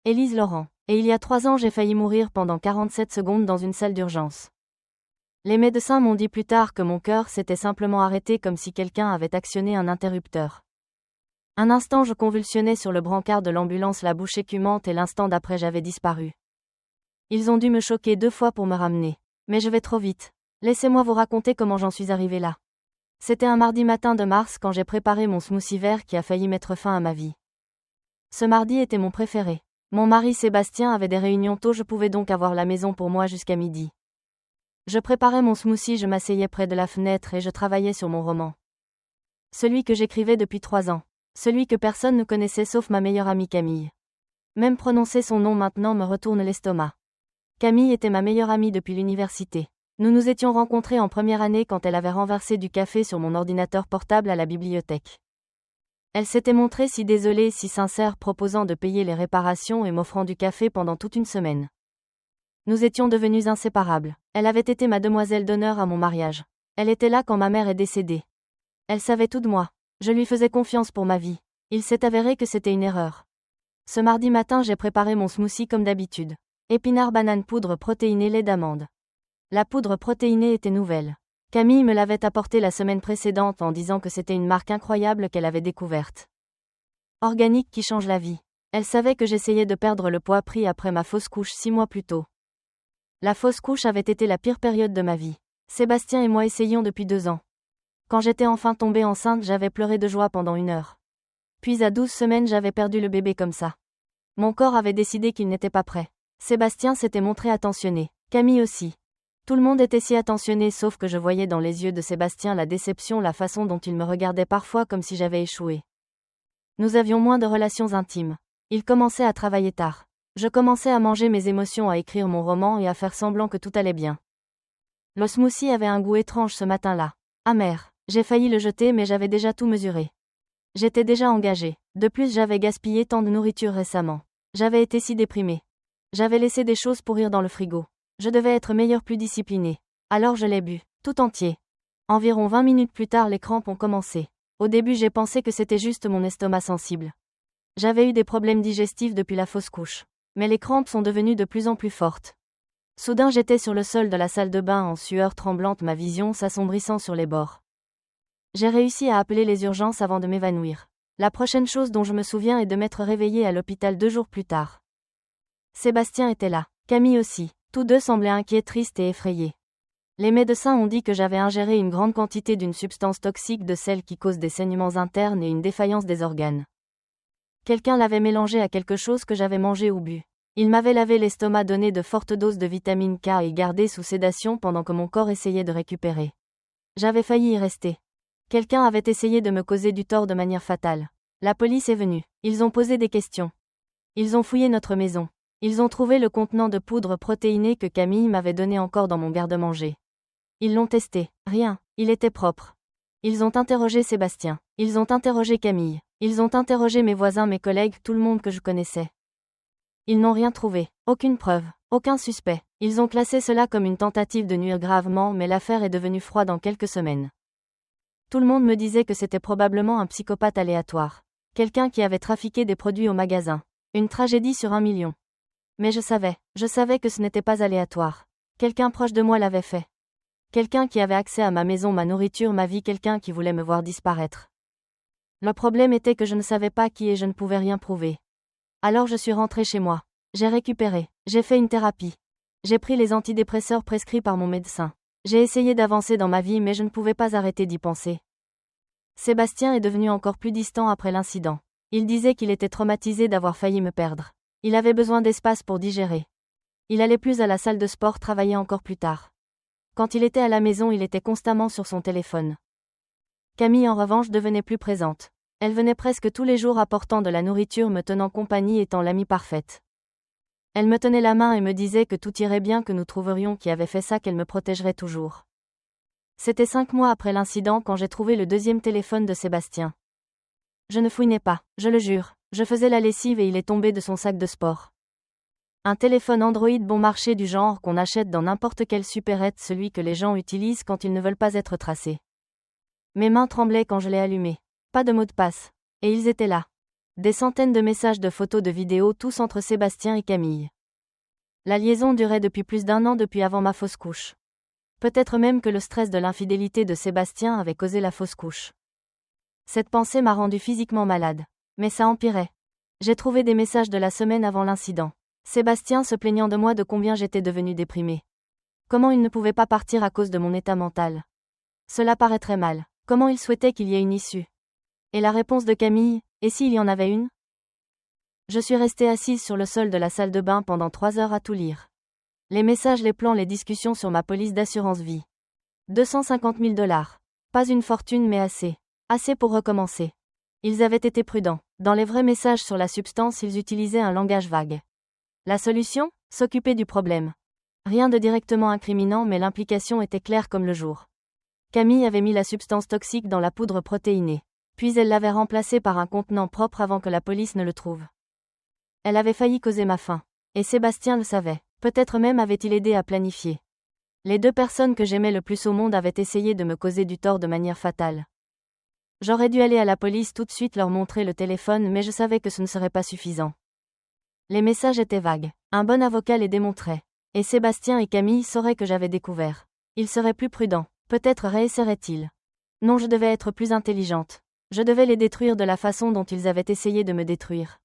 Élise Laurent. Et il y a 3 ans j'ai failli mourir pendant 47 secondes dans une salle d'urgence. Les médecins m'ont dit plus tard que mon cœur s'était simplement arrêté comme si quelqu'un avait actionné un interrupteur. Un instant je convulsionnais sur le brancard de l'ambulance, la bouche écumante, et l'instant d'après j'avais disparu. Ils ont dû me choquer 2 fois pour me ramener. Mais je vais trop vite. Laissez-moi vous raconter comment j'en suis arrivée là. C'était un mardi matin de mars quand j'ai préparé mon smoothie vert qui a failli mettre fin à ma vie. Ce mardi était mon préféré. Mon mari Sébastien avait des réunions tôt, je pouvais donc avoir la maison pour moi jusqu'à midi. Je préparais mon smoothie, je m'asseyais près de la fenêtre et je travaillais sur mon roman. Celui que j'écrivais depuis 3 ans. Celui que personne ne connaissait sauf ma meilleure amie Camille. Même prononcer son nom maintenant me retourne l'estomac. Camille était ma meilleure amie depuis l'université. Nous nous étions rencontrés en première année quand elle avait renversé du café sur mon ordinateur portable à la bibliothèque. Elle s'était montrée si désolée, si sincère, proposant de payer les réparations et m'offrant du café pendant toute une semaine. Nous étions devenus inséparables. Elle avait été ma demoiselle d'honneur à mon mariage. Elle était là quand ma mère est décédée. Elle savait tout de moi. Je lui faisais confiance pour ma vie. Il s'est avéré que c'était une erreur. Ce mardi matin j'ai préparé mon smoothie comme d'habitude. Épinards, banane, poudre protéinée, lait d'amande. La poudre protéinée était nouvelle. Camille me l'avait apportée la semaine précédente en disant que c'était une marque incroyable qu'elle avait découverte. Organique qui change la vie. Elle savait que j'essayais de perdre le poids pris après ma fausse couche 6 mois plus tôt. La fausse couche avait été la pire période de ma vie. Sébastien et moi essayions depuis 2 ans. Quand j'étais enfin tombée enceinte, j'avais pleuré de joie pendant 1 heure. Puis à 12 semaines j'avais perdu le bébé comme ça. Mon corps avait décidé qu'il n'était pas prêt. Sébastien s'était montré attentionné. Camille aussi. Tout le monde était si attentionné sauf que je voyais dans les yeux de Sébastien la déception, la façon dont il me regardait parfois comme si j'avais échoué. Nous avions moins de relations intimes. Il commençait à travailler tard. Je commençais à manger mes émotions, à écrire mon roman et à faire semblant que tout allait bien. Le smoothie avait un goût étrange ce matin-là. Amer. J'ai failli le jeter mais j'avais déjà tout mesuré. J'étais déjà engagée. De plus j'avais gaspillé tant de nourriture récemment. J'avais été si déprimée. J'avais laissé des choses pourrir dans le frigo. Je devais être meilleure, plus disciplinée. Alors je l'ai bu, tout entier. Environ 20 minutes plus tard les crampes ont commencé. Au début j'ai pensé que c'était juste mon estomac sensible. J'avais eu des problèmes digestifs depuis la fausse couche. Mais les crampes sont devenues de plus en plus fortes. Soudain j'étais sur le sol de la salle de bain en sueur tremblante, ma vision s'assombrissant sur les bords. J'ai réussi à appeler les urgences avant de m'évanouir. La prochaine chose dont je me souviens est de m'être réveillée à l'hôpital 2 jours plus tard. Sébastien était là, Camille aussi. Tous deux semblaient inquiets, tristes et effrayés. Les médecins ont dit que j'avais ingéré une grande quantité d'une substance toxique, de celle qui cause des saignements internes et une défaillance des organes. Quelqu'un l'avait mélangé à quelque chose que j'avais mangé ou bu. Il m'avait lavé l'estomac, donné de fortes doses de vitamine K et gardé sous sédation pendant que mon corps essayait de récupérer. J'avais failli y rester. Quelqu'un avait essayé de me causer du tort de manière fatale. La police est venue. Ils ont posé des questions. Ils ont fouillé notre maison. Ils ont trouvé le contenant de poudre protéinée que Camille m'avait donné encore dans mon garde-manger. Ils l'ont testé. Rien. Il était propre. Ils ont interrogé Sébastien. Ils ont interrogé Camille. Ils ont interrogé mes voisins, mes collègues, tout le monde que je connaissais. Ils n'ont rien trouvé. Aucune preuve. Aucun suspect. Ils ont classé cela comme une tentative de nuire gravement, mais l'affaire est devenue froide en quelques semaines. Tout le monde me disait que c'était probablement un psychopathe aléatoire. Quelqu'un qui avait trafiqué des produits au magasin. Une tragédie sur 1 million. Mais je savais que ce n'était pas aléatoire. Quelqu'un proche de moi l'avait fait. Quelqu'un qui avait accès à ma maison, ma nourriture, ma vie, quelqu'un qui voulait me voir disparaître. Le problème était que je ne savais pas qui et je ne pouvais rien prouver. Alors je suis rentrée chez moi. J'ai récupéré. J'ai fait une thérapie. J'ai pris les antidépresseurs prescrits par mon médecin. J'ai essayé d'avancer dans ma vie mais je ne pouvais pas arrêter d'y penser. Sébastien est devenu encore plus distant après l'incident. Il disait qu'il était traumatisé d'avoir failli me perdre. Il avait besoin d'espace pour digérer. Il allait plus à la salle de sport, travailler encore plus tard. Quand il était à la maison, il était constamment sur son téléphone. Camille en revanche devenait plus présente. Elle venait presque tous les jours apportant de la nourriture, me tenant compagnie, étant l'amie parfaite. Elle me tenait la main et me disait que tout irait bien, que nous trouverions qui avait fait ça, qu'elle me protégerait toujours. C'était 5 mois après l'incident quand j'ai trouvé le 2e téléphone de Sébastien. Je ne fouinais pas, je le jure. Je faisais la lessive et il est tombé de son sac de sport. Un téléphone Android bon marché du genre qu'on achète dans n'importe quelle supérette, celui que les gens utilisent quand ils ne veulent pas être tracés. Mes mains tremblaient quand je l'ai allumé. Pas de mot de passe. Et ils étaient là. Des centaines de messages, de photos, de vidéos, tous entre Sébastien et Camille. La liaison durait depuis plus d'1 an, depuis avant ma fausse couche. Peut-être même que le stress de l'infidélité de Sébastien avait causé la fausse couche. Cette pensée m'a rendue physiquement malade. Mais ça empirait. J'ai trouvé des messages de la semaine avant l'incident. Sébastien se plaignant de moi, de combien j'étais devenue déprimée. Comment il ne pouvait pas partir à cause de mon état mental. Cela paraîtrait mal. Comment il souhaitait qu'il y ait une issue. Et la réponse de Camille, et s'il y en avait une? Je suis restée assise sur le sol de la salle de bain pendant 3 heures à tout lire. Les messages, les plans, les discussions sur ma police d'assurance vie. 250 000 $. Pas une fortune, mais assez. Assez pour recommencer. Ils avaient été prudents. Dans les vrais messages sur la substance, ils utilisaient un langage vague. La solution? S'occuper du problème. Rien de directement incriminant, mais l'implication était claire comme le jour. Camille avait mis la substance toxique dans la poudre protéinée. Puis elle l'avait remplacée par un contenant propre avant que la police ne le trouve. Elle avait failli causer ma faim. Et Sébastien le savait. Peut-être même avait-il aidé à planifier. Les 2 personnes que j'aimais le plus au monde avaient essayé de me causer du tort de manière fatale. J'aurais dû aller à la police tout de suite, leur montrer le téléphone, mais je savais que ce ne serait pas suffisant. Les messages étaient vagues. Un bon avocat les démontrait. Et Sébastien et Camille sauraient que j'avais découvert. Ils seraient plus prudents. Peut-être réessayeraient-ils. Non, je devais être plus intelligente. Je devais les détruire de la façon dont ils avaient essayé de me détruire.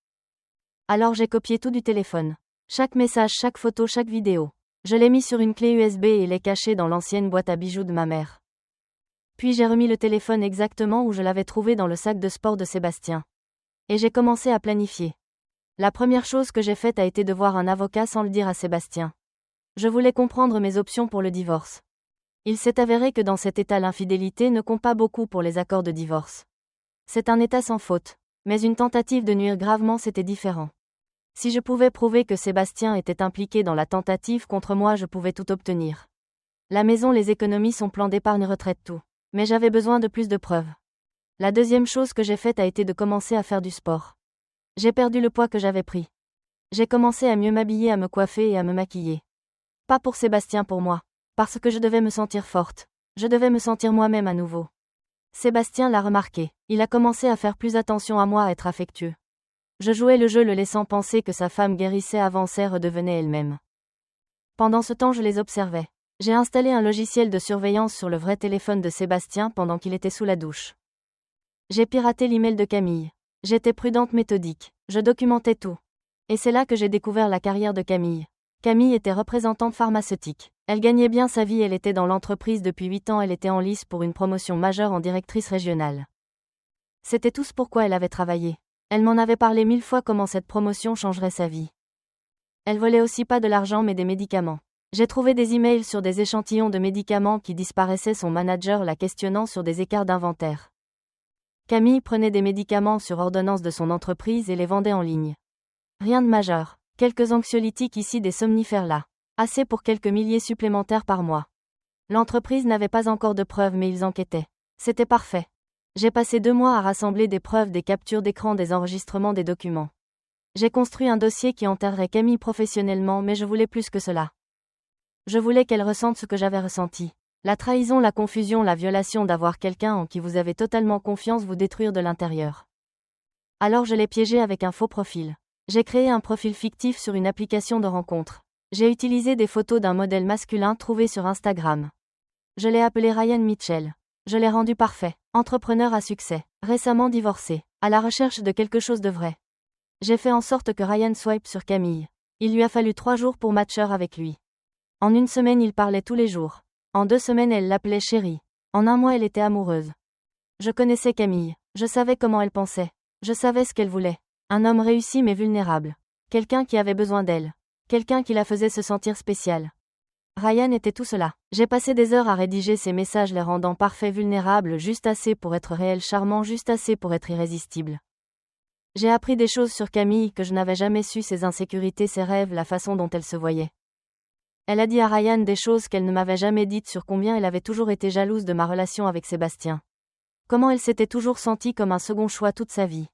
Alors j'ai copié tout du téléphone. Chaque message, chaque photo, chaque vidéo. Je l'ai mis sur une clé USB et l'ai caché dans l'ancienne boîte à bijoux de ma mère. Puis j'ai remis le téléphone exactement où je l'avais trouvé, dans le sac de sport de Sébastien. Et j'ai commencé à planifier. La première chose que j'ai faite a été de voir un avocat sans le dire à Sébastien. Je voulais comprendre mes options pour le divorce. Il s'est avéré que dans cet état, l'infidélité ne compte pas beaucoup pour les accords de divorce. C'est un état sans faute. Mais une tentative de nuire gravement, c'était différent. Si je pouvais prouver que Sébastien était impliqué dans la tentative contre moi, je pouvais tout obtenir. La maison, les économies, son plan d'épargne retraite, tout. Mais j'avais besoin de plus de preuves. La deuxième chose que j'ai faite a été de commencer à faire du sport. J'ai perdu le poids que j'avais pris. J'ai commencé à mieux m'habiller, à me coiffer et à me maquiller. Pas pour Sébastien, pour moi. Parce que je devais me sentir forte. Je devais me sentir moi-même à nouveau. Sébastien l'a remarqué. Il a commencé à faire plus attention à moi, à être affectueux. Je jouais le jeu, le laissant penser que sa femme guérissait, avançait, redevenait elle-même. Pendant ce temps, je les observais. J'ai installé un logiciel de surveillance sur le vrai téléphone de Sébastien pendant qu'il était sous la douche. J'ai piraté l'email de Camille. J'étais prudente, méthodique. Je documentais tout. Et c'est là que j'ai découvert la carrière de Camille. Camille était représentante pharmaceutique. Elle gagnait bien sa vie, elle était dans l'entreprise depuis 8 ans, elle était en lice pour une promotion majeure en directrice régionale. C'était tout ce pourquoi elle avait travaillé. Elle m'en avait parlé 1000 fois, comment cette promotion changerait sa vie. Elle volait aussi pas de l'argent mais des médicaments. J'ai trouvé des emails sur des échantillons de médicaments qui disparaissaient, son manager la questionnant sur des écarts d'inventaire. Camille prenait des médicaments sur ordonnance de son entreprise et les vendait en ligne. Rien de majeur. Quelques anxiolytiques ici, des somnifères là. Assez pour quelques milliers supplémentaires par mois. L'entreprise n'avait pas encore de preuves mais ils enquêtaient. C'était parfait. J'ai passé 2 mois à rassembler des preuves, des captures d'écran, des enregistrements, des documents. J'ai construit un dossier qui enterrerait Camille professionnellement, mais je voulais plus que cela. Je voulais qu'elle ressente ce que j'avais ressenti. La trahison, la confusion, la violation, d'avoir quelqu'un en qui vous avez totalement confiance vous détruire de l'intérieur. Alors je l'ai piégée avec un faux profil. J'ai créé un profil fictif sur une application de rencontre. J'ai utilisé des photos d'un modèle masculin trouvé sur Instagram. Je l'ai appelé Ryan Mitchell. Je l'ai rendu parfait, entrepreneur à succès, récemment divorcé, à la recherche de quelque chose de vrai. J'ai fait en sorte que Ryan swipe sur Camille. Il lui a fallu 3 jours pour matcher avec lui. En 1 semaine, il parlait tous les jours. En 2 semaines, elle l'appelait chérie. En 1 mois, elle était amoureuse. Je connaissais Camille. Je savais comment elle pensait. Je savais ce qu'elle voulait. Un homme réussi mais vulnérable. Quelqu'un qui avait besoin d'elle. Quelqu'un qui la faisait se sentir spéciale. Ryan était tout cela. J'ai passé des heures à rédiger ces messages, les rendant parfaits, vulnérables, juste assez pour être réel, charmant, juste assez pour être irrésistible. J'ai appris des choses sur Camille que je n'avais jamais su, ses insécurités, ses rêves, la façon dont elle se voyait. Elle a dit à Ryan des choses qu'elle ne m'avait jamais dites, sur combien elle avait toujours été jalouse de ma relation avec Sébastien. Comment elle s'était toujours sentie comme un second choix toute sa vie.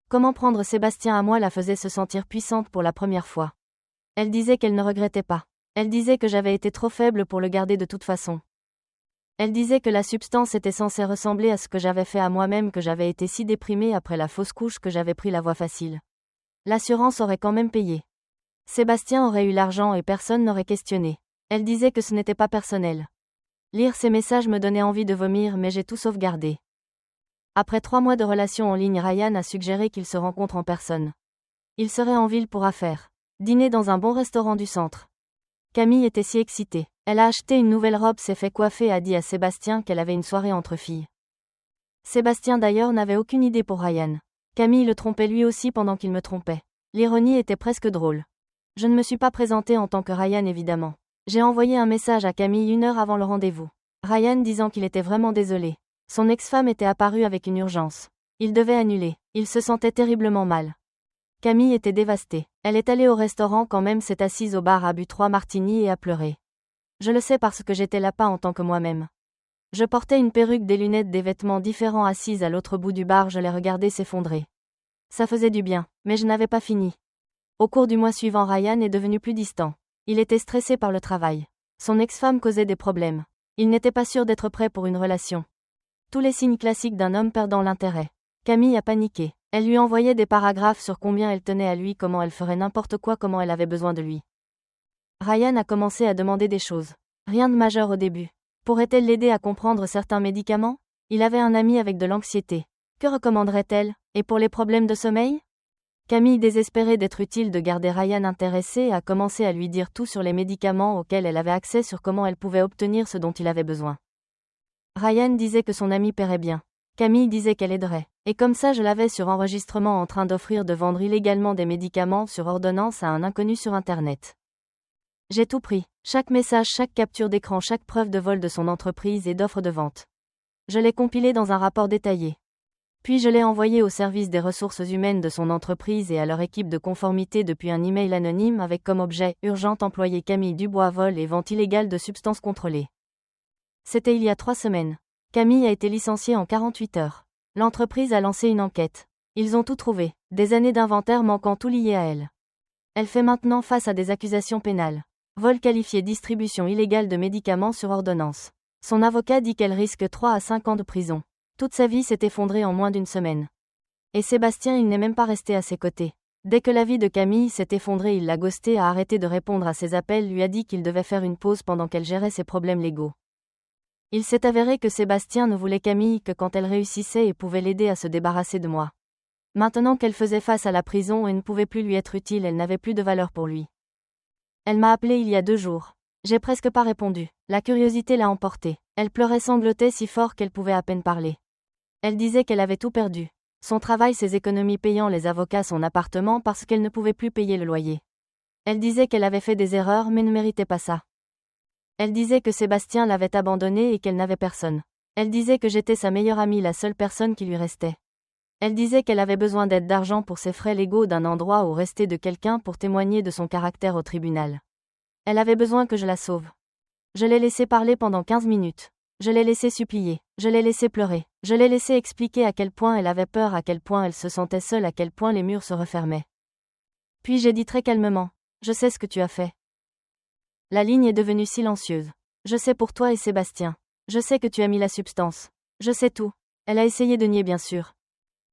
Comment prendre Sébastien à moi la faisait se sentir puissante pour la première fois. Elle disait qu'elle ne regrettait pas. Elle disait que j'avais été trop faible pour le garder de toute façon. Elle disait que la substance était censée ressembler à ce que j'avais fait à moi-même, que j'avais été si déprimée après la fausse couche que j'avais pris la voie facile. L'assurance aurait quand même payé. Sébastien aurait eu l'argent et personne n'aurait questionné. Elle disait que ce n'était pas personnel. Lire ces messages me donnait envie de vomir, mais j'ai tout sauvegardé. Après 3 mois de relation en ligne, Ryan a suggéré qu'ils se rencontrent en personne. Il serait en ville pour affaires. Dîner dans un bon restaurant du centre. Camille était si excitée. Elle a acheté une nouvelle robe, s'est fait coiffer et a dit à Sébastien qu'elle avait une soirée entre filles. Sébastien d'ailleurs n'avait aucune idée pour Ryan. Camille le trompait lui aussi pendant qu'il me trompait. L'ironie était presque drôle. Je ne me suis pas présentée en tant que Ryan évidemment. J'ai envoyé un message à Camille 1 heure avant le rendez-vous. Ryan disant qu'il était vraiment désolé. Son ex-femme était apparue avec une urgence. Il devait annuler. Il se sentait terriblement mal. Camille était dévastée. Elle est allée au restaurant quand même, s'est assise au bar, a bu 3 martinis et a pleuré. Je le sais parce que j'étais là pas en tant que moi-même. Je portais une perruque, des lunettes, des vêtements différents, assise à l'autre bout du bar, je l'ai regardé s'effondrer. Ça faisait du bien, mais je n'avais pas fini. Au cours du mois suivant, Ryan est devenu plus distant. Il était stressé par le travail. Son ex-femme causait des problèmes. Il n'était pas sûr d'être prêt pour une relation. Tous les signes classiques d'un homme perdant l'intérêt. Camille a paniqué. Elle lui envoyait des paragraphes sur combien elle tenait à lui, comment elle ferait n'importe quoi, comment elle avait besoin de lui. Ryan a commencé à demander des choses. Rien de majeur au début. Pourrait-elle l'aider à comprendre certains médicaments? Il avait un ami avec de l'anxiété. Que recommanderait-elle? Et pour les problèmes de sommeil? Camille, désespérée d'être utile, de garder Ryan intéressé, a commencé à lui dire tout sur les médicaments auxquels elle avait accès, sur comment elle pouvait obtenir ce dont il avait besoin. Ryan disait que son ami paierait bien. Camille disait qu'elle aiderait. Et comme ça, je l'avais sur enregistrement en train d'offrir de vendre illégalement des médicaments sur ordonnance à un inconnu sur Internet. J'ai tout pris. Chaque message, chaque capture d'écran, chaque preuve de vol de son entreprise et d'offre de vente. Je l'ai compilé dans un rapport détaillé. Puis je l'ai envoyé au service des ressources humaines de son entreprise et à leur équipe de conformité depuis un email anonyme avec comme objet « Urgente, employé Camille Dubois, vol et vente illégale de substances contrôlées ». C'était il y a 3 semaines. Camille a été licenciée en 48 heures. L'entreprise a lancé une enquête. Ils ont tout trouvé, des années d'inventaire manquant, tout lié à elle. Elle fait maintenant face à des accusations pénales. Vol qualifié, distribution illégale de médicaments sur ordonnance. Son avocat dit qu'elle risque 3 à 5 ans de prison. Toute sa vie s'est effondrée en moins d'1 semaine. Et Sébastien, il n'est même pas resté à ses côtés. Dès que la vie de Camille s'est effondrée, il l'a ghosté, a arrêté de répondre à ses appels, lui a dit qu'il devait faire une pause pendant qu'elle gérait ses problèmes légaux. Il s'est avéré que Sébastien ne voulait Camille que quand elle réussissait et pouvait l'aider à se débarrasser de moi. Maintenant qu'elle faisait face à la prison et ne pouvait plus lui être utile, elle n'avait plus de valeur pour lui. Elle m'a appelé il y a 2 jours. J'ai presque pas répondu. La curiosité l'a emportée. Elle pleurait, sanglotait si fort qu'elle pouvait à peine parler. Elle disait qu'elle avait tout perdu. Son travail, ses économies, payant les avocats, son appartement, parce qu'elle ne pouvait plus payer le loyer. Elle disait qu'elle avait fait des erreurs mais ne méritait pas ça. Elle disait que Sébastien l'avait abandonnée et qu'elle n'avait personne. Elle disait que j'étais sa meilleure amie, la seule personne qui lui restait. Elle disait qu'elle avait besoin d'aide, d'argent pour ses frais légaux, d'un endroit où rester, de quelqu'un pour témoigner de son caractère au tribunal. Elle avait besoin que je la sauve. Je l'ai laissée parler pendant 15 minutes. Je l'ai laissée supplier. Je l'ai laissée pleurer. Je l'ai laissée expliquer à quel point elle avait peur, à quel point elle se sentait seule, à quel point les murs se refermaient. Puis j'ai dit très calmement: je sais ce que tu as fait. La ligne est devenue silencieuse. Je sais pour toi et Sébastien. Je sais que tu as mis la substance. Je sais tout. Elle a essayé de nier, bien sûr.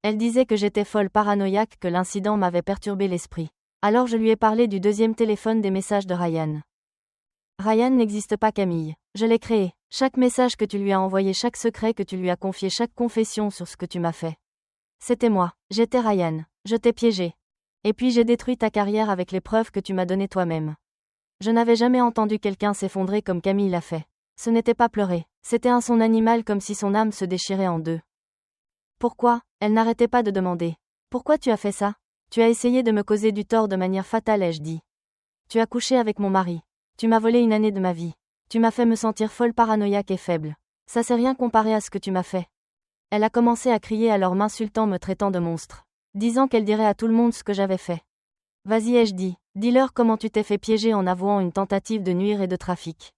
Elle disait que j'étais folle, paranoïaque, que l'incident m'avait perturbé l'esprit. Alors je lui ai parlé du 2e téléphone, des messages de Ryan. Ryan n'existe pas, Camille. Je l'ai créé. Chaque message que tu lui as envoyé, chaque secret que tu lui as confié, chaque confession sur ce que tu m'as fait. C'était moi. J'étais Ryan. Je t'ai piégé. Et puis j'ai détruit ta carrière avec les preuves que tu m'as données toi-même. Je n'avais jamais entendu quelqu'un s'effondrer comme Camille l'a fait. Ce n'était pas pleurer. C'était un son animal, comme si son âme se déchirait en deux. Pourquoi? Elle n'arrêtait pas de demander. Pourquoi tu as fait ça? Tu as essayé de me causer du tort de manière fatale, ai-je dit. Tu as couché avec mon mari. Tu m'as volé 1 année de ma vie. Tu m'as fait me sentir folle, paranoïaque et faible. Ça c'est rien comparé à ce que tu m'as fait. Elle a commencé à crier, alors m'insultant, me traitant de monstre. Disant qu'elle dirait à tout le monde ce que j'avais fait. Vas-y, ai-je dit. Dis-leur comment tu t'es fait piéger en avouant une tentative de nuire et de trafic.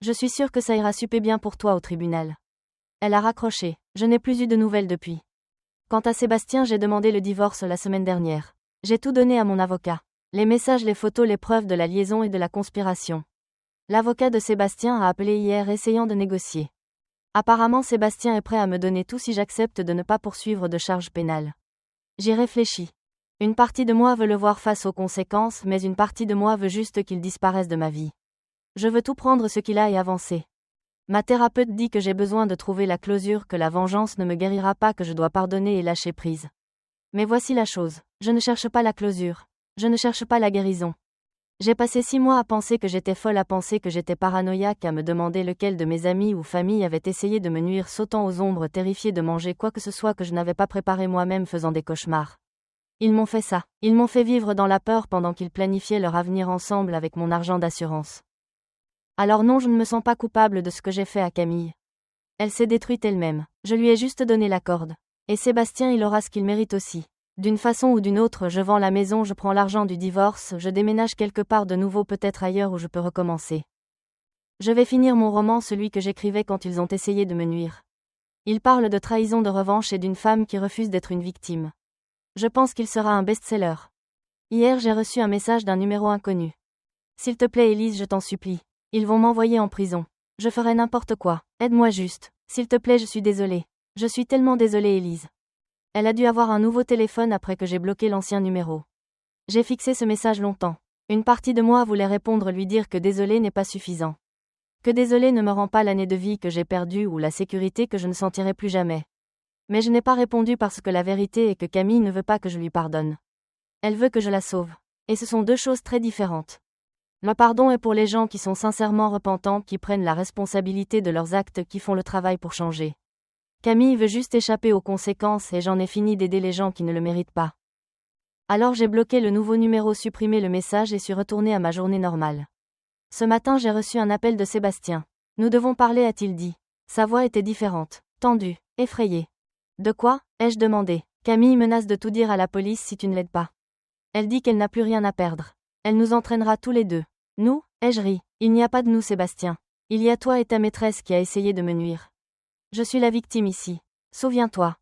Je suis sûre que ça ira super bien pour toi au tribunal. Elle a raccroché. Je n'ai plus eu de nouvelles depuis. Quant à Sébastien, j'ai demandé le divorce la semaine dernière. J'ai tout donné à mon avocat. Les messages, les photos, les preuves de la liaison et de la conspiration. L'avocat de Sébastien a appelé hier essayant de négocier. Apparemment Sébastien est prêt à me donner tout si j'accepte de ne pas poursuivre de charges pénales. J'y réfléchis. Une partie de moi veut le voir face aux conséquences, mais une partie de moi veut juste qu'il disparaisse de ma vie. Je veux tout prendre ce qu'il a et avancer. Ma thérapeute dit que j'ai besoin de trouver la clôture, que la vengeance ne me guérira pas, que je dois pardonner et lâcher prise. Mais voici la chose, je ne cherche pas la clôture. Je ne cherche pas la guérison. J'ai passé 6 mois à penser que j'étais folle, à penser que j'étais paranoïaque, à me demander lequel de mes amis ou famille avait essayé de me nuire, sautant aux ombres, terrifié de manger quoi que ce soit que je n'avais pas préparé moi-même, faisant des cauchemars. Ils m'ont fait ça. Ils m'ont fait vivre dans la peur pendant qu'ils planifiaient leur avenir ensemble avec mon argent d'assurance. Alors non, je ne me sens pas coupable de ce que j'ai fait à Camille. Elle s'est détruite elle-même. Je lui ai juste donné la corde. Et Sébastien, il aura ce qu'il mérite aussi. D'une façon ou d'une autre, je vends la maison, je prends l'argent du divorce, je déménage quelque part de nouveau, peut-être ailleurs où je peux recommencer. Je vais finir mon roman, celui que j'écrivais quand ils ont essayé de me nuire. Il parle de trahison, de revanche et d'une femme qui refuse d'être une victime. Je pense qu'il sera un best-seller. Hier, j'ai reçu un message d'un numéro inconnu. S'il te plaît Élise, je t'en supplie. Ils vont m'envoyer en prison. Je ferai n'importe quoi. Aide-moi juste. S'il te plaît, je suis désolée. Je suis tellement désolée Élise. Elle a dû avoir un nouveau téléphone après que j'ai bloqué l'ancien numéro. J'ai fixé ce message longtemps. Une partie de moi voulait répondre, lui dire que désolé n'est pas suffisant. Que désolé ne me rend pas l'année de vie que j'ai perdue ou la sécurité que je ne sentirai plus jamais. Mais je n'ai pas répondu parce que la vérité est que Camille ne veut pas que je lui pardonne. Elle veut que je la sauve. Et ce sont deux choses très différentes. Le pardon est pour les gens qui sont sincèrement repentants, qui prennent la responsabilité de leurs actes, qui font le travail pour changer. Camille veut juste échapper aux conséquences et j'en ai fini d'aider les gens qui ne le méritent pas. Alors j'ai bloqué le nouveau numéro, supprimé le message et suis retournée à ma journée normale. Ce matin j'ai reçu un appel de Sébastien. Nous devons parler, a-t-il dit. Sa voix était différente, tendue, effrayée. De quoi, ai-je demandé. Camille menace de tout dire à la police si tu ne l'aides pas. Elle dit qu'elle n'a plus rien à perdre. Elle nous entraînera tous les deux. Nous, ai-je ri. Il n'y a pas de nous Sébastien. Il y a toi et ta maîtresse qui a essayé de me nuire. Je suis la victime ici. Souviens-toi.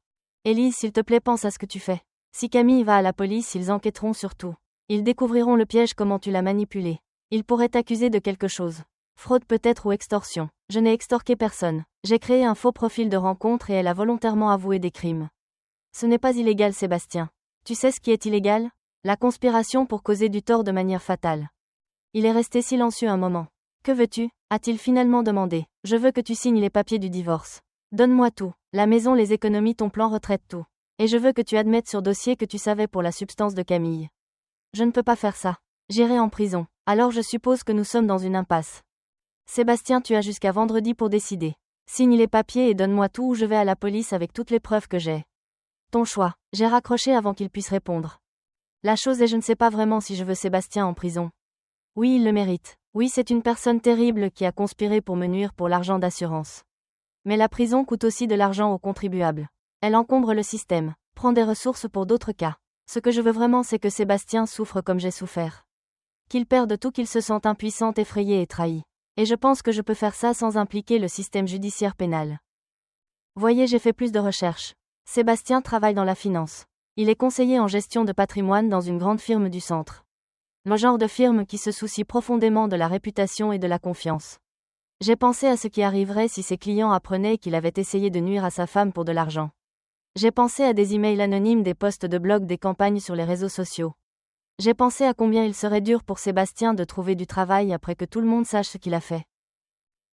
Élise, s'il te plaît, pense à ce que tu fais. Si Camille va à la police, ils enquêteront sur tout. Ils découvriront le piège, comment tu l'as manipulé. Ils pourraient t'accuser de quelque chose. Fraude peut-être ou extorsion. Je n'ai extorqué personne. J'ai créé un faux profil de rencontre et elle a volontairement avoué des crimes. Ce n'est pas illégal Sébastien. Tu sais ce qui est illégal ? La conspiration pour causer du tort de manière fatale. Il est resté silencieux un moment. Que veux-tu ? A-t-il finalement demandé. Je veux que tu signes les papiers du divorce. Donne-moi tout. La maison, les économies, ton plan retraite, tout. Et je veux que tu admettes sur dossier que tu savais pour la substance de Camille. Je ne peux pas faire ça. J'irai en prison. Alors je suppose que nous sommes dans une impasse. Sébastien, tu as jusqu'à vendredi pour décider. Signe les papiers et donne-moi tout ou je vais à la police avec toutes les preuves que j'ai. Ton choix. J'ai raccroché avant qu'il puisse répondre. La chose est, je ne sais pas vraiment si je veux Sébastien en prison. Oui, il le mérite. Oui, c'est une personne terrible qui a conspiré pour me nuire pour l'argent d'assurance. Mais la prison coûte aussi de l'argent aux contribuables. Elle encombre le système, prend des ressources pour d'autres cas. Ce que je veux vraiment, c'est que Sébastien souffre comme j'ai souffert. Qu'il perde tout, qu'il se sente impuissant, effrayé et trahi. Et je pense que je peux faire ça sans impliquer le système judiciaire pénal. Voyez, j'ai fait plus de recherches. Sébastien travaille dans la finance. Il est conseiller en gestion de patrimoine dans une grande firme du centre. Le genre de firme qui se soucie profondément de la réputation et de la confiance. J'ai pensé à ce qui arriverait si ses clients apprenaient qu'il avait essayé de nuire à sa femme pour de l'argent. J'ai pensé à des emails anonymes, des posts de blog, des campagnes sur les réseaux sociaux. J'ai pensé à combien il serait dur pour Sébastien de trouver du travail après que tout le monde sache ce qu'il a fait.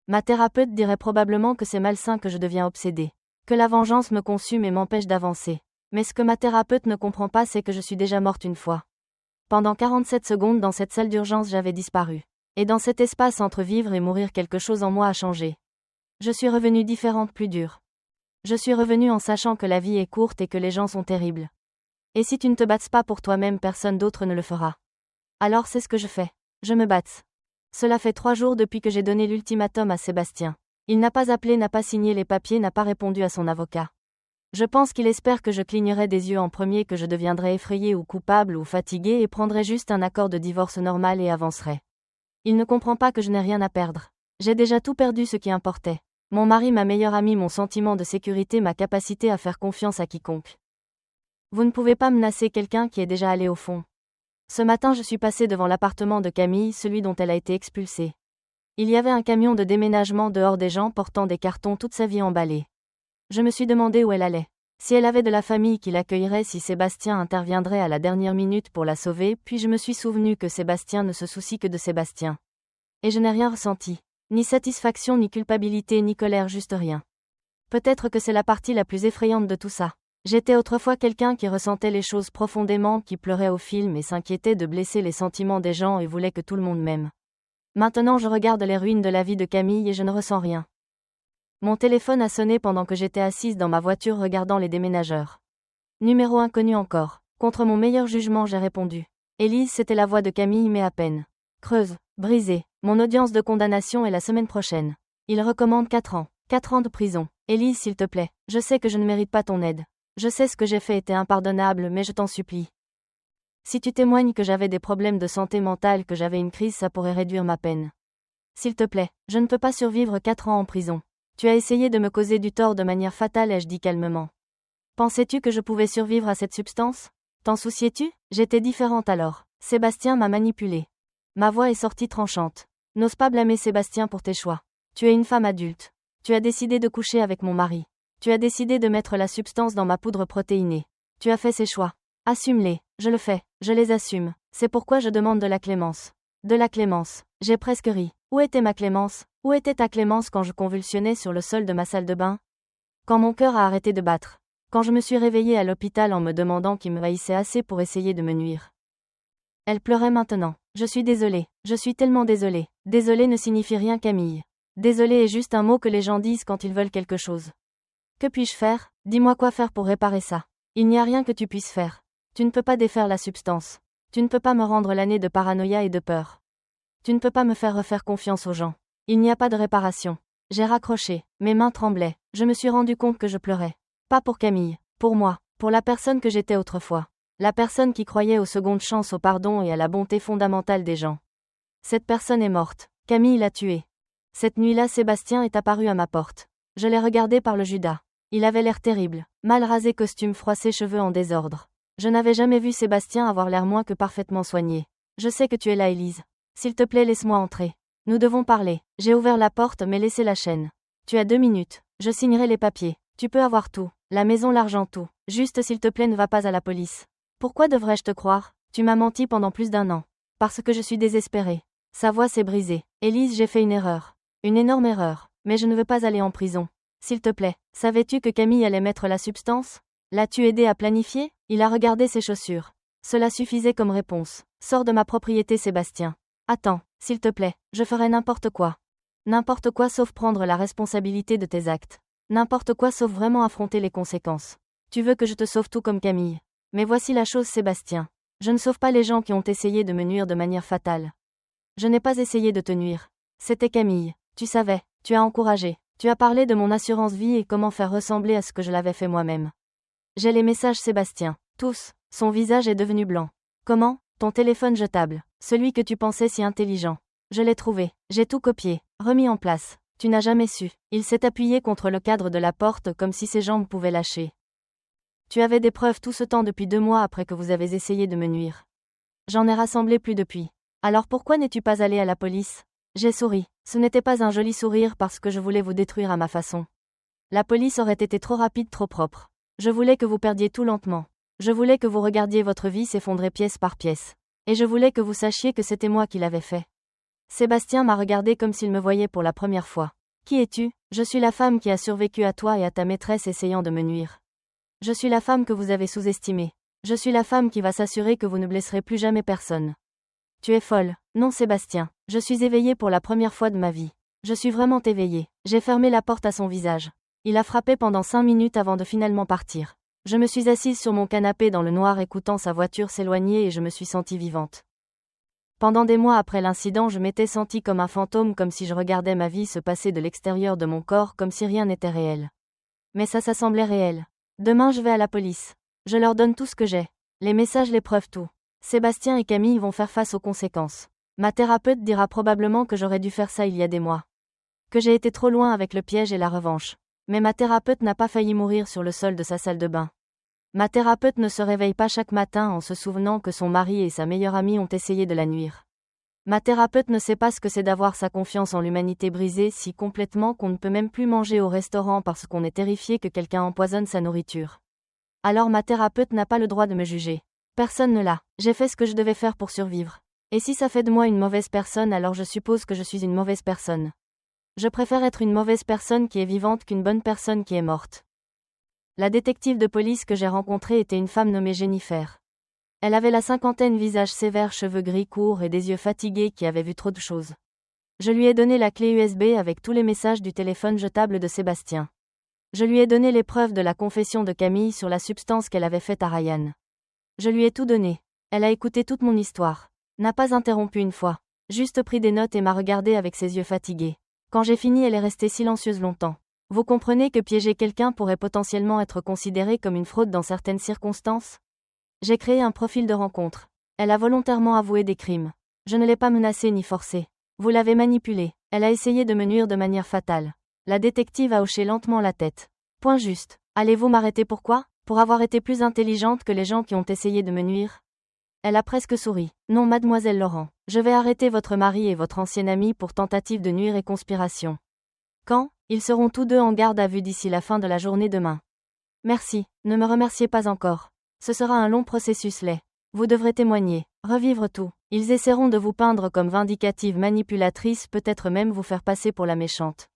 Ma thérapeute dirait probablement que c'est malsain, que je deviens obsédée. Que la vengeance me consume et m'empêche d'avancer. Mais ce que ma thérapeute ne comprend pas, c'est que je suis déjà morte une fois. Pendant 47 secondes dans cette salle d'urgence, j'avais disparu. Et dans cet espace entre vivre et mourir, quelque chose en moi a changé. Je suis revenue différente, plus dure. Je suis revenue en sachant que la vie est courte et que les gens sont terribles. Et si tu ne te battes pas pour toi-même, personne d'autre ne le fera. Alors c'est ce que je fais. Je me batte. Cela fait 3 jours depuis que j'ai donné l'ultimatum à Sébastien. Il n'a pas appelé, n'a pas signé les papiers, n'a pas répondu à son avocat. Je pense qu'il espère que je clignerai des yeux en premier, que je deviendrai effrayée ou coupable ou fatiguée et prendrai juste un accord de divorce normal et avancerai. Il ne comprend pas que je n'ai rien à perdre. J'ai déjà tout perdu, ce qui importait. Mon mari, ma meilleure amie, mon sentiment de sécurité, ma capacité à faire confiance à quiconque. Vous ne pouvez pas menacer quelqu'un qui est déjà allé au fond. Ce matin, je suis passée devant l'appartement de Camille, celui dont elle a été expulsée. Il y avait un camion de déménagement dehors, des gens portant des cartons, toute sa vie emballée. Je me suis demandé où elle allait. Si elle avait de la famille qui l'accueillerait, si Sébastien interviendrait à la dernière minute pour la sauver, puis je me suis souvenu que Sébastien ne se soucie que de Sébastien. Et je n'ai rien ressenti. Ni satisfaction, ni culpabilité, ni colère, juste rien. Peut-être que c'est la partie la plus effrayante de tout ça. J'étais autrefois quelqu'un qui ressentait les choses profondément, qui pleurait au film et s'inquiétait de blesser les sentiments des gens et voulait que tout le monde m'aime. Maintenant je regarde les ruines de la vie de Camille et je ne ressens rien. Mon téléphone a sonné pendant que j'étais assise dans ma voiture regardant les déménageurs. Numéro inconnu encore. Contre mon meilleur jugement, j'ai répondu. Élise, c'était la voix de Camille, mais à peine. Creuse, brisée. Mon audience de condamnation est la semaine prochaine. Il recommande 4 ans. 4 ans de prison. Élise, s'il te plaît. Je sais que je ne mérite pas ton aide. Je sais ce que j'ai fait était impardonnable, mais je t'en supplie. Si tu témoignes que j'avais des problèmes de santé mentale, que j'avais une crise, ça pourrait réduire ma peine. S'il te plaît, je ne peux pas survivre 4 ans en prison. Tu as essayé de me causer du tort de manière fatale, ai-je dit calmement. Pensais-tu que je pouvais survivre à cette substance? T'en souciais-tu? J'étais différente alors. Sébastien m'a manipulée. Ma voix est sortie tranchante. N'ose pas blâmer Sébastien pour tes choix. Tu es une femme adulte. Tu as décidé de coucher avec mon mari. Tu as décidé de mettre la substance dans ma poudre protéinée. Tu as fait ces choix. Assume-les. Je le fais. Je les assume. C'est pourquoi je demande de la clémence. De la clémence. J'ai presque ri. Où était ma clémence? Où était ta clémence quand je convulsionnais sur le sol de ma salle de bain? Quand mon cœur a arrêté de battre? Quand je me suis réveillée à l'hôpital en me demandant qui me haïssait assez pour essayer de me nuire? Elle pleurait maintenant. Je suis désolée. Je suis tellement désolée. Désolée ne signifie rien, Camille. Désolée est juste un mot que les gens disent quand ils veulent quelque chose. Que puis-je faire? Dis-moi quoi faire pour réparer ça. Il n'y a rien que tu puisses faire. Tu ne peux pas défaire la substance. Tu ne peux pas me rendre l'année de paranoïa et de peur. Tu ne peux pas me faire refaire confiance aux gens. Il n'y a pas de réparation. J'ai raccroché. Mes mains tremblaient. Je me suis rendu compte que je pleurais. Pas pour Camille. Pour moi. Pour la personne que j'étais autrefois. La personne qui croyait aux secondes chances, au pardon et à la bonté fondamentale des gens. Cette personne est morte. Camille l'a tuée. Cette nuit-là, Sébastien est apparu à ma porte. Je l'ai regardé par le Judas. Il avait l'air terrible. Mal rasé, costume froissé, cheveux en désordre. Je n'avais jamais vu Sébastien avoir l'air moins que parfaitement soigné. Je sais que tu es là, Élise. S'il te plaît, laisse-moi entrer. Nous devons parler. J'ai ouvert la porte mais laissé la chaîne. Tu as 2 minutes. Je signerai les papiers. Tu peux avoir tout. La maison, l'argent, tout. Juste s'il te plaît, ne va pas à la police. Pourquoi devrais-je te croire? Tu m'as menti pendant plus d'1 an. Parce que je suis désespérée. Sa voix s'est brisée. Élise, j'ai fait une erreur. Une énorme erreur. Mais je ne veux pas aller en prison. S'il te plaît. Savais-tu que Camille allait mettre la substance? L'as-tu aidé à planifier? Il a regardé ses chaussures. Cela suffisait comme réponse. Sors de ma propriété, Sébastien. Attends, s'il te plaît, je ferai n'importe quoi. N'importe quoi sauf prendre la responsabilité de tes actes. N'importe quoi sauf vraiment affronter les conséquences. Tu veux que je te sauve tout comme Camille. Mais voici la chose, Sébastien. Je ne sauve pas les gens qui ont essayé de me nuire de manière fatale. Je n'ai pas essayé de te nuire. C'était Camille. Tu savais, tu as encouragé. Tu as parlé de mon assurance vie et comment faire ressembler à ce que je l'avais fait moi-même. J'ai les messages, Sébastien. Tous. Son visage est devenu blanc. Comment? Ton téléphone jetable. Celui que tu pensais si intelligent. Je l'ai trouvé. J'ai tout copié. Remis en place. Tu n'as jamais su. Il s'est appuyé contre le cadre de la porte comme si ses jambes pouvaient lâcher. Tu avais des preuves tout ce temps depuis 2 mois après que vous avez essayé de me nuire. J'en ai rassemblé plus depuis. Alors pourquoi n'es-tu pas allé à la police? J'ai souri. Ce n'était pas un joli sourire parce que je voulais vous détruire à ma façon. La police aurait été trop rapide, trop propre. Je voulais que vous perdiez tout lentement. Je voulais que vous regardiez votre vie s'effondrer pièce par pièce. Et je voulais que vous sachiez que c'était moi qui l'avais fait. Sébastien m'a regardé comme s'il me voyait pour la première fois. Qui es-tu? Je suis la femme qui a survécu à toi et à ta maîtresse essayant de me nuire. Je suis la femme que vous avez sous-estimée. Je suis la femme qui va s'assurer que vous ne blesserez plus jamais personne. Tu es folle. Non, Sébastien. Je suis éveillée pour la première fois de ma vie. Je suis vraiment éveillée. J'ai fermé la porte à son visage. Il a frappé pendant 5 minutes avant de finalement partir. Je me suis assise sur mon canapé dans le noir écoutant sa voiture s'éloigner et je me suis sentie vivante. Pendant des mois après l'incident, je m'étais sentie comme un fantôme, comme si je regardais ma vie se passer de l'extérieur de mon corps, comme si rien n'était réel. Mais ça semblait réel. Demain je vais à la police. Je leur donne tout ce que j'ai. Les messages, les preuves, tout. Sébastien et Camille vont faire face aux conséquences. Ma thérapeute dira probablement que j'aurais dû faire ça il y a des mois. Que j'ai été trop loin avec le piège et la revanche. Mais ma thérapeute n'a pas failli mourir sur le sol de sa salle de bain. Ma thérapeute ne se réveille pas chaque matin en se souvenant que son mari et sa meilleure amie ont essayé de la nuire. Ma thérapeute ne sait pas ce que c'est d'avoir sa confiance en l'humanité brisée si complètement qu'on ne peut même plus manger au restaurant parce qu'on est terrifié que quelqu'un empoisonne sa nourriture. Alors ma thérapeute n'a pas le droit de me juger. Personne ne l'a. J'ai fait ce que je devais faire pour survivre. Et si ça fait de moi une mauvaise personne, alors je suppose que je suis une mauvaise personne. Je préfère être une mauvaise personne qui est vivante qu'une bonne personne qui est morte. La détective de police que j'ai rencontrée était une femme nommée Jennifer. Elle avait la cinquantaine, visage sévère, cheveux gris courts et des yeux fatigués qui avaient vu trop de choses. Je lui ai donné la clé USB avec tous les messages du téléphone jetable de Sébastien. Je lui ai donné les preuves de la confession de Camille sur la substance qu'elle avait faite à Ryan. Je lui ai tout donné. Elle a écouté toute mon histoire. N'a pas interrompu une fois. Juste pris des notes et m'a regardé avec ses yeux fatigués. Quand j'ai fini, elle est restée silencieuse longtemps. Vous comprenez que piéger quelqu'un pourrait potentiellement être considéré comme une fraude dans certaines circonstances? J'ai créé un profil de rencontre. Elle a volontairement avoué des crimes. Je ne l'ai pas menacée ni forcée. Vous l'avez manipulée. Elle a essayé de me nuire de manière fatale. La détective a hoché lentement la tête. Point juste. Allez-vous m'arrêter pourquoi? Pour avoir été plus intelligente que les gens qui ont essayé de me nuire? Elle a presque souri. Non, mademoiselle Laurent. Je vais arrêter votre mari et votre ancien ami pour tentative de nuire et conspiration. Quand? Ils seront tous deux en garde à vue d'ici la fin de la journée demain. Merci, ne me remerciez pas encore. Ce sera un long processus laid. Vous devrez témoigner, revivre tout. Ils essaieront de vous peindre comme vindicative manipulatrice, peut-être même vous faire passer pour la méchante.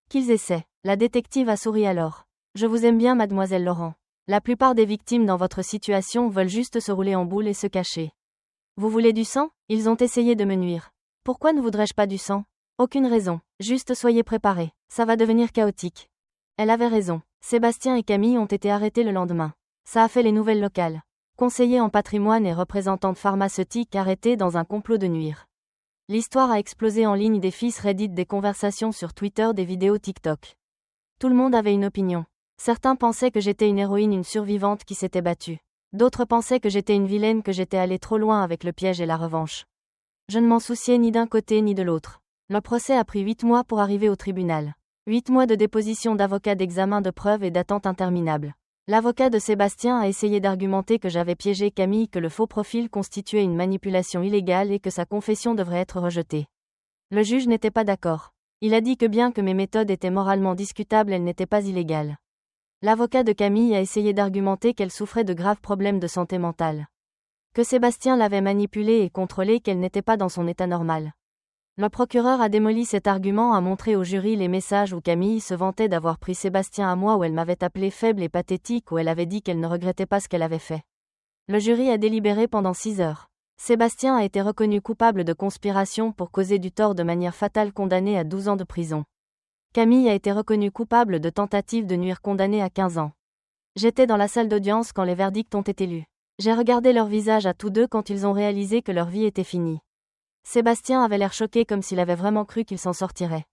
Qu'ils essaient. La détective a souri alors. Je vous aime bien, mademoiselle Laurent. La plupart des victimes dans votre situation veulent juste se rouler en boule et se cacher. Vous voulez du sang? Ils ont essayé de me nuire. Pourquoi ne voudrais-je pas du sang? Aucune raison, juste soyez préparés, ça va devenir chaotique. Elle avait raison. Sébastien et Camille ont été arrêtés le lendemain. Ça a fait les nouvelles locales. Conseillers en patrimoine et représentante pharmaceutique arrêtés dans un complot de nuire. L'histoire a explosé en ligne, des fils Reddit, des conversations sur Twitter, des vidéos TikTok. Tout le monde avait une opinion. Certains pensaient que j'étais une héroïne, une survivante qui s'était battue. D'autres pensaient que j'étais une vilaine, que j'étais allée trop loin avec le piège et la revanche. Je ne m'en souciais ni d'un côté ni de l'autre. Le procès a pris 8 mois pour arriver au tribunal. 8 mois de déposition d'avocats, d'examen de preuves et d'attente interminable. L'avocat de Sébastien a essayé d'argumenter que j'avais piégé Camille, que le faux profil constituait une manipulation illégale et que sa confession devrait être rejetée. Le juge n'était pas d'accord. Il a dit que bien que mes méthodes étaient moralement discutables, elles n'étaient pas illégales. L'avocat de Camille a essayé d'argumenter qu'elle souffrait de graves problèmes de santé mentale. Que Sébastien l'avait manipulée et contrôlée, qu'elle n'était pas dans son état normal. Le procureur a démoli cet argument, a montré au jury les messages où Camille se vantait d'avoir pris Sébastien à moi, où elle m'avait appelé faible et pathétique, où elle avait dit qu'elle ne regrettait pas ce qu'elle avait fait. Le jury a délibéré pendant 6 heures. Sébastien a été reconnu coupable de conspiration pour causer du tort de manière fatale, condamné à 12 ans de prison. Camille a été reconnue coupable de tentative de nuire, condamnée à 15 ans. J'étais dans la salle d'audience quand les verdicts ont été lus. J'ai regardé leur visage à tous deux quand ils ont réalisé que leur vie était finie. Sébastien avait l'air choqué, comme s'il avait vraiment cru qu'il s'en sortirait.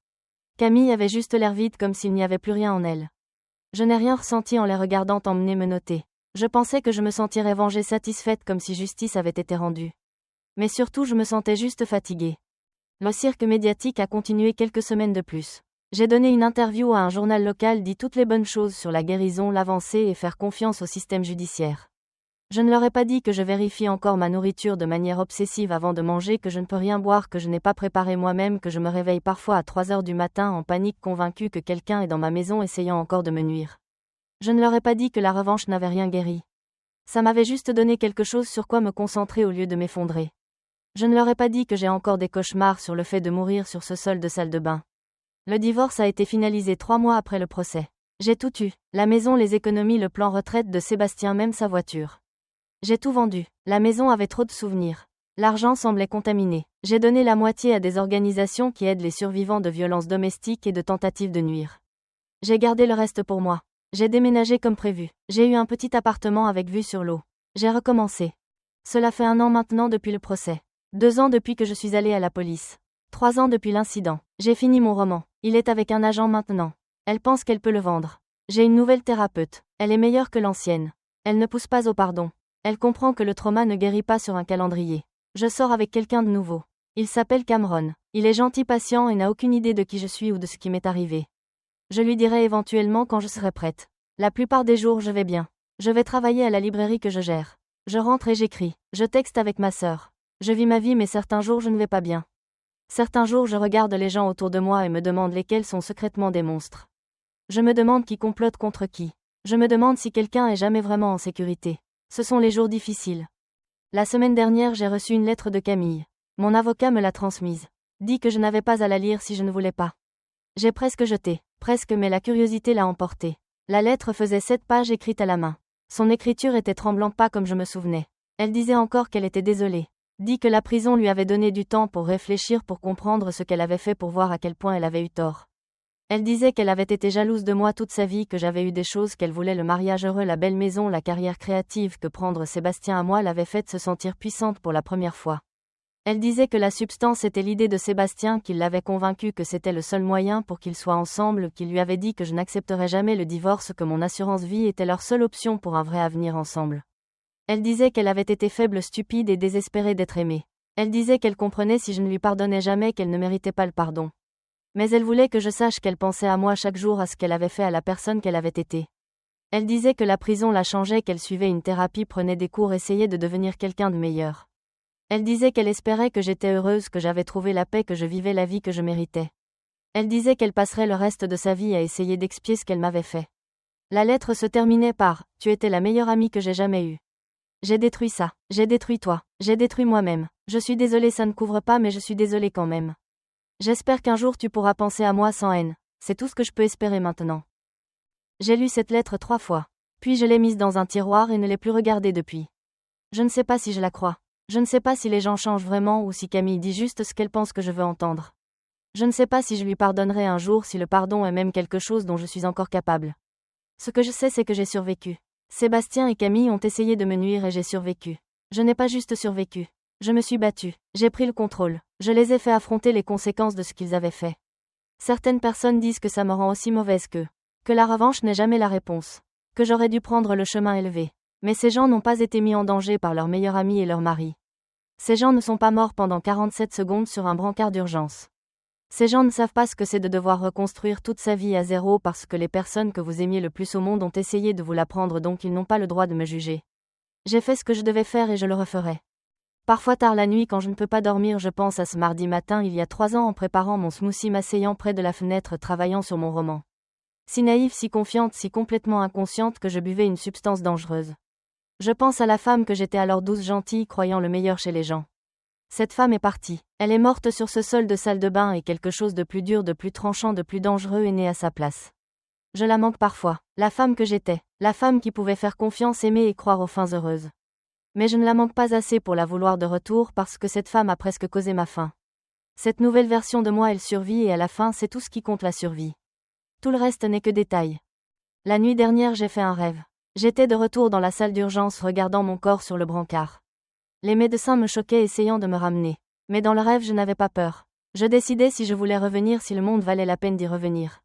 Camille avait juste l'air vide, comme s'il n'y avait plus rien en elle. Je n'ai rien ressenti en les regardant emmener menottée. Je pensais que je me sentirais vengée, satisfaite, comme si justice avait été rendue. Mais surtout, je me sentais juste fatiguée. Le cirque médiatique a continué quelques semaines de plus. J'ai donné une interview à un journal local, dit toutes les bonnes choses sur la guérison, l'avancée et faire confiance au système judiciaire. Je ne leur ai pas dit que je vérifie encore ma nourriture de manière obsessive avant de manger, que je ne peux rien boire, que je n'ai pas préparé moi-même, que je me réveille parfois à 3 heures du matin en panique, convaincue que quelqu'un est dans ma maison essayant encore de me nuire. Je ne leur ai pas dit que la revanche n'avait rien guéri. Ça m'avait juste donné quelque chose sur quoi me concentrer au lieu de m'effondrer. Je ne leur ai pas dit que j'ai encore des cauchemars sur le fait de mourir sur ce sol de salle de bain. Le divorce a été finalisé 3 mois après le procès. J'ai tout eu, la maison, les économies, le plan retraite de Sébastien, même sa voiture. J'ai tout vendu. La maison avait trop de souvenirs. L'argent semblait contaminé. J'ai donné la moitié à des organisations qui aident les survivants de violences domestiques et de tentatives de nuire. J'ai gardé le reste pour moi. J'ai déménagé comme prévu. J'ai eu un petit appartement avec vue sur l'eau. J'ai recommencé. Cela fait 1 an maintenant depuis le procès. 2 ans depuis que je suis allée à la police. 3 ans depuis l'incident. J'ai fini mon roman. Il est avec un agent maintenant. Elle pense qu'elle peut le vendre. J'ai une nouvelle thérapeute. Elle est meilleure que l'ancienne. Elle ne pousse pas au pardon. Elle comprend que le trauma ne guérit pas sur un calendrier. Je sors avec quelqu'un de nouveau. Il s'appelle Cameron. Il est gentil, patient et n'a aucune idée de qui je suis ou de ce qui m'est arrivé. Je lui dirai éventuellement quand je serai prête. La plupart des jours je vais bien. Je vais travailler à la librairie que je gère. Je rentre et j'écris. Je texte avec ma sœur. Je vis ma vie mais certains jours je ne vais pas bien. Certains jours je regarde les gens autour de moi et me demande lesquels sont secrètement des monstres. Je me demande qui complote contre qui. Je me demande si quelqu'un est jamais vraiment en sécurité. Ce sont les jours difficiles. La semaine dernière j'ai reçu une lettre de Camille. Mon avocat me l'a transmise. Dit que je n'avais pas à la lire si je ne voulais pas. J'ai presque jeté. Presque mais la curiosité l'a emporté. La lettre faisait 7 pages écrites à la main. Son écriture était tremblante pas comme je me souvenais. Elle disait encore qu'elle était désolée. Dit que la prison lui avait donné du temps pour réfléchir pour comprendre ce qu'elle avait fait pour voir à quel point elle avait eu tort. Elle disait qu'elle avait été jalouse de moi toute sa vie, que j'avais eu des choses qu'elle voulait, le mariage heureux, la belle maison, la carrière créative, que prendre Sébastien à moi l'avait faite se sentir puissante pour la première fois. Elle disait que la substance était l'idée de Sébastien, qu'il l'avait convaincu que c'était le seul moyen pour qu'ils soient ensemble, qu'il lui avait dit que je n'accepterais jamais le divorce, que mon assurance vie était leur seule option pour un vrai avenir ensemble. Elle disait qu'elle avait été faible, stupide et désespérée d'être aimée. Elle disait qu'elle comprenait si je ne lui pardonnais jamais qu'elle ne méritait pas le pardon. Mais elle voulait que je sache qu'elle pensait à moi chaque jour, à ce qu'elle avait fait, à la personne qu'elle avait été. Elle disait que la prison la changeait, qu'elle suivait une thérapie, prenait des cours, essayait de devenir quelqu'un de meilleur. Elle disait qu'elle espérait que j'étais heureuse, que j'avais trouvé la paix, que je vivais la vie que je méritais. Elle disait qu'elle passerait le reste de sa vie à essayer d'expier ce qu'elle m'avait fait. La lettre se terminait par « Tu étais la meilleure amie que j'ai jamais eue. J'ai détruit ça, j'ai détruit toi, j'ai détruit moi-même. Je suis désolée, ça ne couvre pas mais je suis désolée quand même. J'espère qu'un jour tu pourras penser à moi sans haine. C'est tout ce que je peux espérer maintenant. » J'ai lu cette lettre 3 fois. Puis je l'ai mise dans un tiroir et ne l'ai plus regardée depuis. Je ne sais pas si je la crois. Je ne sais pas si les gens changent vraiment ou si Camille dit juste ce qu'elle pense que je veux entendre. Je ne sais pas si je lui pardonnerai un jour, si le pardon est même quelque chose dont je suis encore capable. Ce que je sais, c'est que j'ai survécu. Sébastien et Camille ont essayé de me nuire et j'ai survécu. Je n'ai pas juste survécu. Je me suis battue. J'ai pris le contrôle. Je les ai fait affronter les conséquences de ce qu'ils avaient fait. Certaines personnes disent que ça me rend aussi mauvaise qu'eux. Que la revanche n'est jamais la réponse. Que j'aurais dû prendre le chemin élevé. Mais ces gens n'ont pas été mis en danger par leur meilleur ami et leur mari. Ces gens ne sont pas morts pendant 47 secondes sur un brancard d'urgence. Ces gens ne savent pas ce que c'est de devoir reconstruire toute sa vie à zéro parce que les personnes que vous aimiez le plus au monde ont essayé de vous l'apprendre, donc ils n'ont pas le droit de me juger. J'ai fait ce que je devais faire et je le referai. Parfois tard la nuit quand je ne peux pas dormir, je pense à ce mardi matin il y a 3 ans en préparant mon smoothie, m'asseyant près de la fenêtre travaillant sur mon roman. Si naïve, si confiante, si complètement inconsciente que je buvais une substance dangereuse. Je pense à la femme que j'étais alors, douce, gentille, croyant le meilleur chez les gens. Cette femme est partie. Elle est morte sur ce sol de salle de bain et quelque chose de plus dur, de plus tranchant, de plus dangereux est né à sa place. Je la manque parfois. La femme que j'étais. La femme qui pouvait faire confiance, aimer et croire aux fins heureuses. Mais je ne la manque pas assez pour la vouloir de retour parce que cette femme a presque causé ma fin. Cette nouvelle version de moi, elle survit et à la fin c'est tout ce qui compte, la survie. Tout le reste n'est que détail. La nuit dernière j'ai fait un rêve. J'étais de retour dans la salle d'urgence regardant mon corps sur le brancard. Les médecins me choquaient essayant de me ramener. Mais dans le rêve je n'avais pas peur. Je décidais si je voulais revenir, si le monde valait la peine d'y revenir.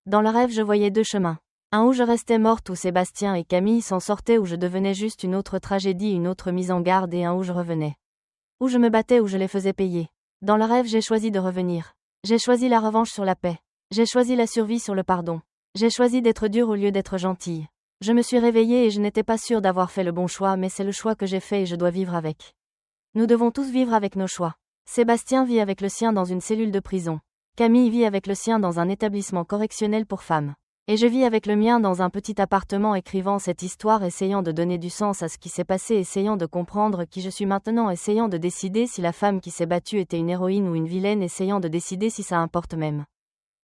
Dans le rêve je voyais 2 chemins. Un où je restais morte, où Sébastien et Camille s'en sortaient, où je devenais juste une autre tragédie, une autre mise en garde, et un où je revenais. Où je me battais, où je les faisais payer. Dans le rêve j'ai choisi de revenir. J'ai choisi la revanche sur la paix. J'ai choisi la survie sur le pardon. J'ai choisi d'être dure au lieu d'être gentille. Je me suis réveillée et je n'étais pas sûre d'avoir fait le bon choix, mais c'est le choix que j'ai fait et je dois vivre avec. Nous devons tous vivre avec nos choix. Sébastien vit avec le sien dans une cellule de prison. Camille vit avec le sien dans un établissement correctionnel pour femmes. Et je vis avec le mien dans un petit appartement, écrivant cette histoire, essayant de donner du sens à ce qui s'est passé, essayant de comprendre qui je suis maintenant, essayant de décider si la femme qui s'est battue était une héroïne ou une vilaine, essayant de décider si ça importe même.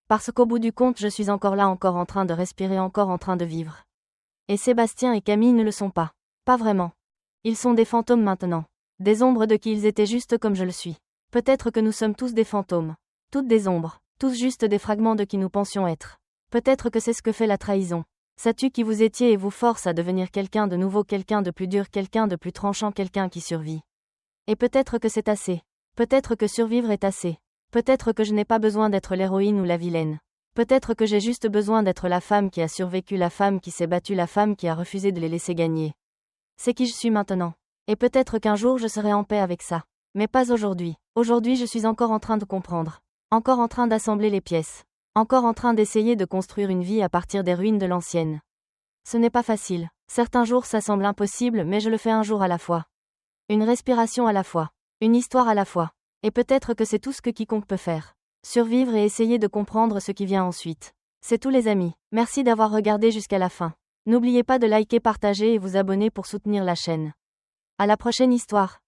Parce qu'au bout du compte je suis encore là, encore en train de respirer, encore en train de vivre. Et Sébastien et Camille ne le sont pas. Pas vraiment. Ils sont des fantômes maintenant. Des ombres de qui ils étaient, juste comme je le suis. Peut-être que nous sommes tous des fantômes. Toutes des ombres. Tous juste des fragments de qui nous pensions être. Peut-être que c'est ce que fait la trahison. Ça tue qui vous étiez et vous force à devenir quelqu'un de nouveau, quelqu'un de plus dur, quelqu'un de plus tranchant, quelqu'un qui survit. Et peut-être que c'est assez. Peut-être que survivre est assez. Peut-être que je n'ai pas besoin d'être l'héroïne ou la vilaine. Peut-être que j'ai juste besoin d'être la femme qui a survécu, la femme qui s'est battue, la femme qui a refusé de les laisser gagner. C'est qui je suis maintenant. Et peut-être qu'un jour je serai en paix avec ça. Mais pas aujourd'hui. Aujourd'hui je suis encore en train de comprendre. Encore en train d'assembler les pièces. Encore en train d'essayer de construire une vie à partir des ruines de l'ancienne. Ce n'est pas facile. Certains jours ça semble impossible, mais je le fais un jour à la fois. Une respiration à la fois. Une histoire à la fois. Et peut-être que c'est tout ce que quiconque peut faire. Survivre et essayer de comprendre ce qui vient ensuite. C'est tout les amis. Merci d'avoir regardé jusqu'à la fin. N'oubliez pas de liker, partager et vous abonner pour soutenir la chaîne. À la prochaine histoire.